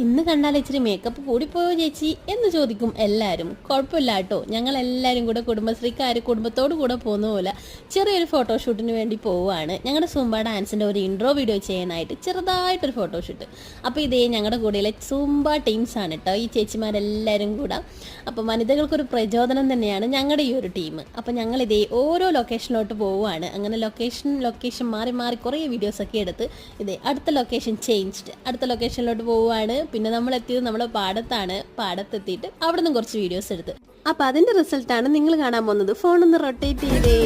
ഇന്ന് കണ്ടാൽ ഇച്ചിരി മേക്കപ്പ് കൂടിപ്പോയോ ചേച്ചി എന്ന് ചോദിക്കും എല്ലാവരും. കുഴപ്പമില്ല കേട്ടോ, ഞങ്ങളെല്ലാവരും കൂടെ കുടുംബശ്രീക്കാർ കുടുംബത്തോടു കൂടെ പോകുന്ന പോലെ ചെറിയൊരു ഫോട്ടോഷൂട്ടിന് വേണ്ടി പോവുകയാണ്. ഞങ്ങളുടെ സൂംബ ഡാൻസിൻ്റെ ഒരു ഇൻട്രോ വീഡിയോ ചെയ്യാനായിട്ട് ചെറുതായിട്ടൊരു ഫോട്ടോഷൂട്ട്. അപ്പോൾ ഇതേ ഞങ്ങളുടെ കൂടെയുള്ള സൂംബ ടീംസാണ് കേട്ടോ ഈ ചേച്ചിമാരെല്ലാവരും കൂടെ. അപ്പോൾ വനിതകൾക്കൊരു പ്രചോദനം തന്നെയാണ് ഞങ്ങളുടെ ഈ ഒരു ടീം. അപ്പോൾ ഞങ്ങളിതേ ഓരോ ലൊക്കേഷനിലോട്ട് പോവുകയാണ്. അങ്ങനെ ലൊക്കേഷൻ മാറി മാറി കുറേ വീഡിയോസൊക്കെ എടുത്ത് ഇതേ അടുത്ത ലൊക്കേഷൻ ചേഞ്ച്ഡ്, അടുത്ത ലൊക്കേഷനിലോട്ട് പോവുകയാണ്. പിന്നെ നമ്മൾ എത്തിയത് നമ്മുടെ പാടത്താണ്. പാടത്തെത്തിയിട്ട് അവിടെ നിന്ന് കുറച്ച് വീഡിയോസ് എടുത്ത്. അപ്പോൾ അതിൻ്റെ റിസൾട്ടാണ് നിങ്ങൾ കാണാൻ പോകുന്നത്. ഫോണൊന്ന് റൊട്ടേറ്റ് ചെയ്തേ.